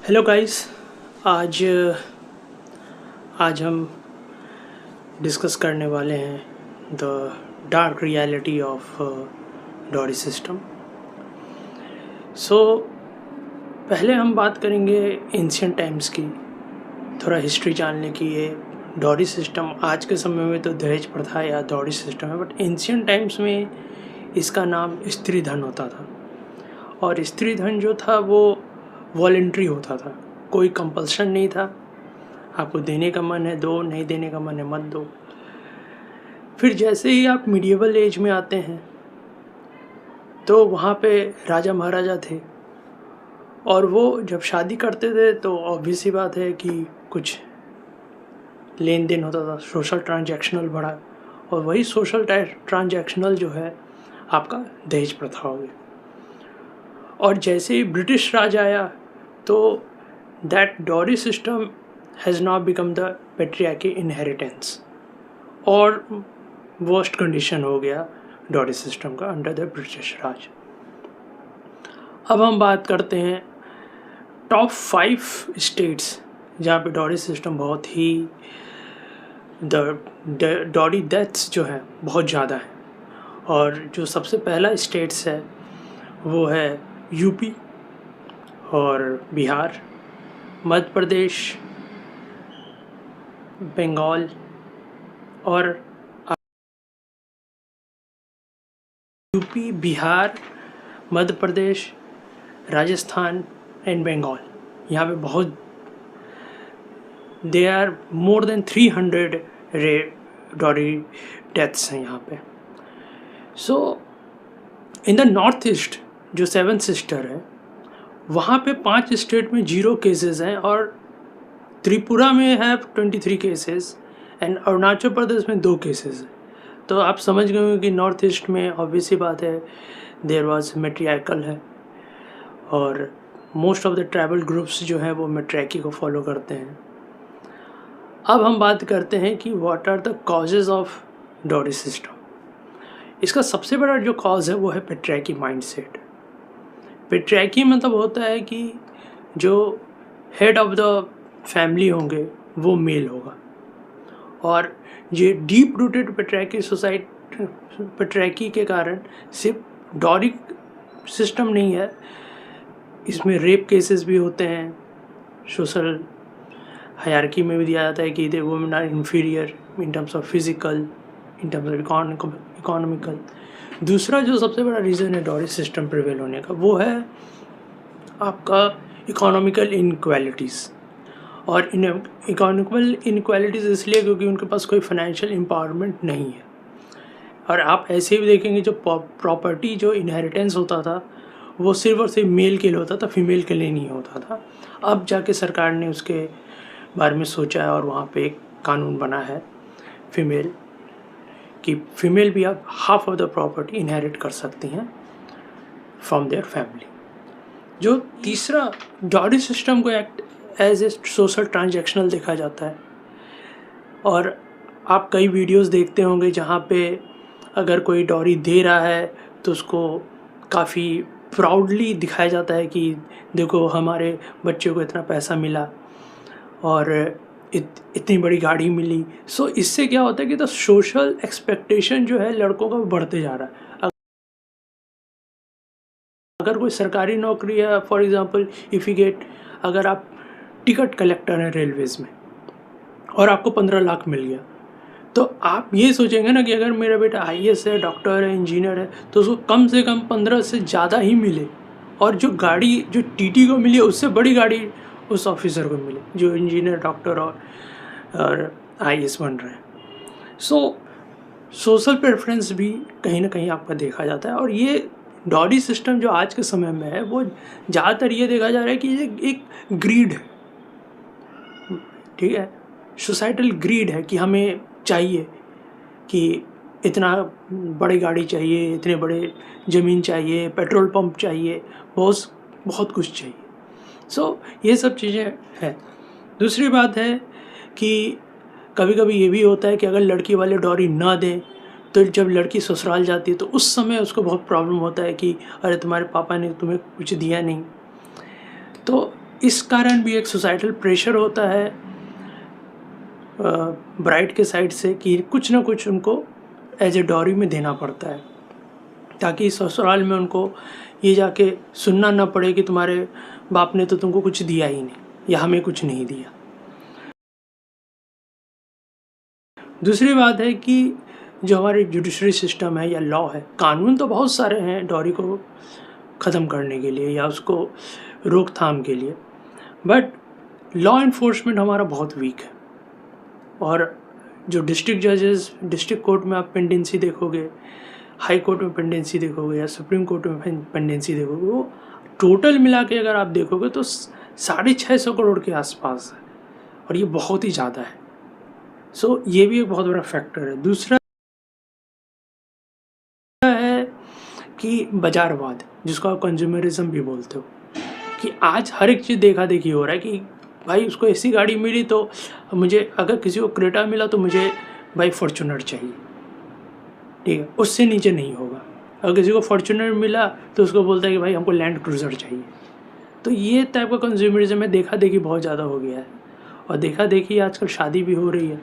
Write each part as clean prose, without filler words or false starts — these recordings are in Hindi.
Hello guys. आज आज हम डिस्कस करने वाले हैं the dark reality of dowry system. पहले हम बात करेंगे एंशियंट टाइम्स की, थोड़ा हिस्ट्री जानने की। ये डॉरी सिस्टम आज के समय में तो दहेज प्रथा या डॉरी सिस्टम है, बट एंशियंट टाइम्स में इसका नाम स्त्री धन होता था। और स्त्री धन जो था वो वॉलेंट्री होता था, कोई कंपल्शन नहीं था। आपको देने का मन है दो, नहीं देने का मन है मत दो। फिर जैसे ही आप मिडिएवल एज में आते हैं तो वहाँ पे राजा महाराजा थे, और वो जब शादी करते थे तो ऑब्वियस सी बात है कि कुछ लेन देन होता था, सोशल ट्रांजैक्शनल बढ़ा, और वही सोशल ट्रांजैक्शनल जो है आपका दहेज प्रथा हो गई। और जैसे ही ब्रिटिश राज आया तो that dowry system has now become the patriarchy inheritance, और वर्स्ट कंडीशन हो गया डॉरी सिस्टम का अंडर द ब्रिटिश राज। अब हम बात करते हैं टॉप 5 स्टेट्स जहाँ पे डॉरी सिस्टम बहुत ही डॉरी डेथ्स जो है बहुत ज़्यादा है। और जो सबसे पहला स्टेट्स है वो है यूपी और बिहार, मध्य प्रदेश, बंगाल और यूपी, बिहार, मध्य प्रदेश, राजस्थान एंड बंगाल। यहाँ पे बहुत they are more than 300 dowry deaths हैं यहाँ पे। इन द नॉर्थ ईस्ट जो 7 सिस्टर है वहाँ पे 5 स्टेट में 0 केसेस हैं, और त्रिपुरा में है 23 केसेस एंड अरुणाचल प्रदेश में 2 केसेस हैं। तो आप समझ गए होंगे कि नॉर्थ ईस्ट में ऑब्वियसली बात है देयर वाज मैट्रियार्कल है, और most of the tribal groups जो हैं वो मैट्रियार्की को फॉलो करते हैं। अब हम बात करते हैं कि what are the causes of dowry system. इसका सबसे बड़ा जो कॉज है वो है पैट्रियार्की माइंडसेट। पैट्रियार्की मतलब होता है कि जो हेड ऑफ द फैमिली होंगे वो मेल होगा, और ये डीप रूटेड पैट्रियार्की के कारण सिर्फ डॉरी सिस्टम नहीं है, इसमें रेप केसेस भी होते हैं। सोशल हायरार्की में भी दिया जाता है कि they women are inferior in terms of physical, in terms of economical. दूसरा जो सबसे बड़ा रीज़न है डॉरी सिस्टम प्रिवेल होने का वो है आपका इकोनॉमिकल इनक्वालिटीज़। और इकोनॉमिकल इनक्वालिटीज़ इसलिए क्योंकि उनके पास कोई फाइनेंशियल एम्पावरमेंट नहीं है। और आप ऐसे भी देखेंगे जो प्रॉपर्टी जो इनहेरिटेंस होता था वो सिर्फ और सिर्फ मेल के लिए होता था, फीमेल के लिए नहीं होता था। अब जाके सरकार ने उसके बारे में सोचा है और वहाँ पे एक कानून बना है फीमेल कि फीमेल भी अब half of the property inherit कर सकती हैं फ्रॉम देयर फैमिली। जो तीसरा डॉरी सिस्टम को act as a social transactional देखा जाता है, और आप कई वीडियोस देखते होंगे जहाँ पे अगर कोई डॉरी दे रहा है तो उसको काफ़ी प्राउडली दिखाया जाता है कि देखो हमारे बच्चे को इतना पैसा मिला और इतनी बड़ी गाड़ी मिली। इससे क्या होता है कि द सोशल एक्सपेक्टेशन जो है लड़कों का बढ़ते जा रहा है। अगर कोई सरकारी नौकरी है, for example if you get, अगर आप टिकट कलेक्टर हैं रेलवेज़ में और आपको 15 लाख मिल गया, तो आप ये सोचेंगे ना कि अगर मेरा बेटा IAS है, डॉक्टर है, इंजीनियर है, तो उसको कम से कम 15 से ज़्यादा ही मिले, और जो गाड़ी जो TT को मिली है उससे बड़ी गाड़ी उस ऑफिसर को मिले जो इंजीनियर, डॉक्टर और IAS बन रहे हैं। सोशल प्रेफरेंस भी कहीं ना कहीं आपका देखा जाता है। और ये डॉरी सिस्टम जो आज के समय में है वो ज़्यादातर ये देखा जा रहा है कि ये एक ग्रीड है, ठीक है, सोसाइटल ग्रीड है कि हमें चाहिए कि इतना बड़ी गाड़ी चाहिए, इतने बड़े ज़मीन चाहिए, पेट्रोल पंप चाहिए, बहुत कुछ चाहिए। ये सब चीज़ें हैं। दूसरी बात है कि कभी कभी ये भी होता है कि अगर लड़की वाले डॉरी ना दें तो जब लड़की ससुराल जाती है तो उस समय उसको बहुत प्रॉब्लम होता है कि अरे तुम्हारे पापा ने तुम्हें कुछ दिया नहीं। तो इस कारण भी एक सोसाइटल प्रेशर होता है ब्राइड के साइड से कि कुछ ना कुछ उनको एज ए डॉरी में देना पड़ता है, ताकि ससुराल में उनको ये जाके सुनना ना पड़े कि तुम्हारे बाप ने तो तुमको कुछ दिया ही नहीं या हमें कुछ नहीं दिया। दूसरी बात है कि जो हमारे जुडिशरी सिस्टम है या लॉ है, कानून तो बहुत सारे हैं डॉरी को ख़त्म करने के लिए या उसको रोकथाम के लिए, बट लॉ इन्फोर्समेंट हमारा बहुत वीक है। और जो डिस्ट्रिक्ट जजेस, डिस्ट्रिक्ट कोर्ट में आप पेंडेंसी देखोगे, हाई कोर्ट में पेंडेंसी देखोगे या सुप्रीम कोर्ट में पेंडेंसी देखोगे, वो टोटल मिला के अगर आप देखोगे तो 650 करोड़ के आसपास है, और ये बहुत ही ज़्यादा है। सो ये भी एक बहुत बड़ा फैक्टर है। दूसरा है कि बाजारवाद, जिसको आप कंज्यूमरिज्म भी बोलते हो, कि आज हर एक चीज़ देखा देखी हो रहा है कि भाई उसको ऐसी गाड़ी मिली तो मुझे, अगर किसी को क्रेटा मिला तो मुझे भाई फॉर्च्यूनर चाहिए, ठीक है, उससे नीचे नहीं होगा। अगर किसी को फॉर्च्यूनर मिला तो उसको बोलता है कि भाई हमको लैंड क्रूज़र चाहिए। तो ये टाइप का कंज्यूमरिज्म में देखा देखी बहुत ज़्यादा हो गया है, और देखा देखी आजकल शादी भी हो रही है।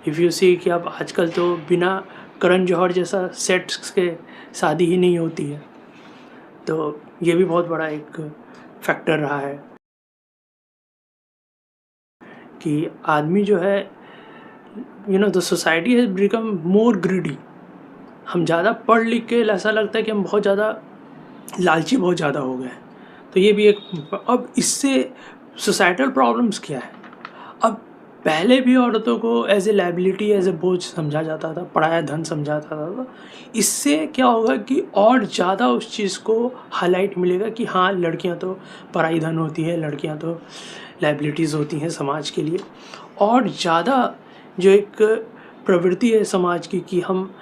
इफ़ यू सी कि अब आजकल तो बिना करण जौहर जैसा सेट्स के शादी ही नहीं होती है, तो ये भी बहुत बड़ा एक फैक्टर रहा है कि आदमी जो है, the society has become more greedy. हम ज़्यादा पढ़ लिख के ऐसा लगता है कि हम बहुत ज़्यादा लालची बहुत ज़्यादा हो गए हैं। तो ये भी एक, अब इससे सोसाइटल प्रॉब्लम्स क्या है? अब पहले भी औरतों को as a liability, as a बोझ समझा जाता था, पराया धन समझा जाता था। इससे क्या होगा कि और ज़्यादा उस चीज़ को हाईलाइट मिलेगा कि हाँ, लड़कियां तो पराई धन होती है, लड़कियां तो लाइबिलिटीज़ होती हैं समाज के लिए। और ज़्यादा जो एक प्रवृत्ति है समाज की कि हम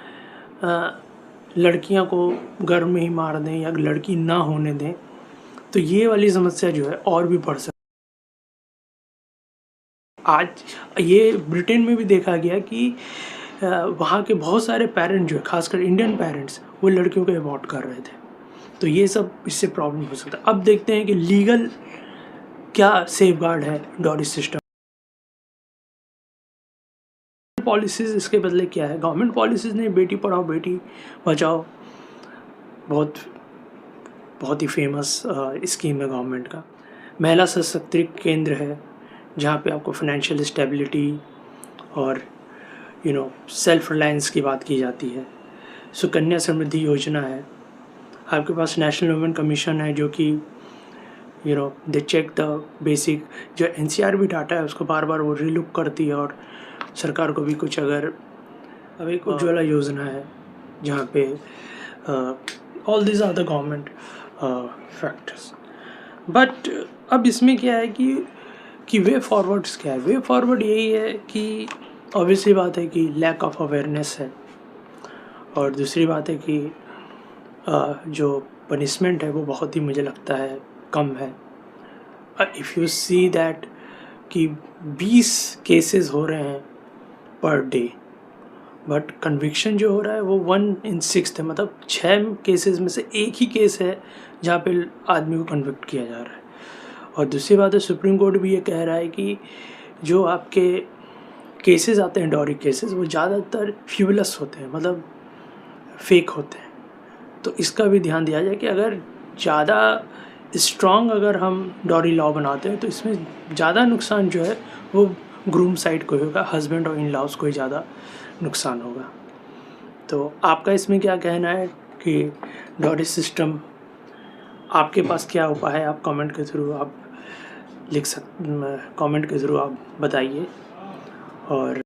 लड़कियां को घर में ही मार दें या लड़की ना होने दें, तो ये वाली समस्या जो है और भी बढ़ सकती है। आज ये ब्रिटेन में भी देखा गया कि वहाँ के बहुत सारे पेरेंट्स जो है, खासकर इंडियन पेरेंट्स, वो लड़कियों को अबॉर्ट कर रहे थे। तो ये सब इससे प्रॉब्लम हो सकता है। अब देखते हैं कि लीगल क्या सेफगार्ड है डॉरी सिस्टम, पॉलिसीज़ इसके बदले क्या है। गवर्नमेंट पॉलिसीज़ ने बेटी पढ़ाओ बेटी बचाओ, बहुत ही फेमस स्कीम है गवर्नमेंट का। महिला सशक्तिकरण केंद्र है, जहाँ पे आपको फाइनेंशियल स्टेबिलिटी और सेल्फ रिलायंस की बात की जाती है। सुकन्या समृद्धि योजना है। आपके पास नेशनल वुमेन कमीशन है, जो कि दे चेक द बेसिक, जो NCRB डाटा है उसको बार बार वो रीलुक करती है, और सरकार को भी कुछ, अगर अब एक उज्ज्वला योजना है जहाँ पे all this are the government factors. But अब इसमें क्या है कि वे फॉरवर्ड्स क्या है? वे फॉरवर्ड यही है कि ऑब्वियसली बात है कि लैक ऑफ अवेयरनेस है, और दूसरी बात है कि जो पनिशमेंट है वो बहुत ही, मुझे लगता है, कम है। इफ़ यू सी दैट कि 20 केसेस हो रहे हैं पर डे, बट कन्विक्शन जो हो रहा है वो 1 in 6 है, मतलब 6 केसेस में से एक ही केस है जहाँ पे आदमी को कन्विक्ट किया जा रहा है। और दूसरी बात है, सुप्रीम कोर्ट भी ये कह रहा है कि जो आपके केसेस आते हैं, डॉरी केसेस, वो ज़्यादातर फ्यूलस होते हैं, मतलब फेक होते हैं। तो इसका भी ध्यान दिया जाए कि अगर ज़्यादा स्ट्रॉन्ग अगर हम डॉरी लॉ बनाते हैं तो इसमें ज़्यादा नुकसान जो है वो ग्रूम साइड को होगा, हस्बैंड और इन लॉज को ही ज़्यादा नुकसान होगा। तो आपका इसमें क्या कहना है कि डॉरी सिस्टम, आपके पास क्या उपाय है? आप कमेंट के थ्रू आप लिख कमेंट के थ्रू आप बताइए। और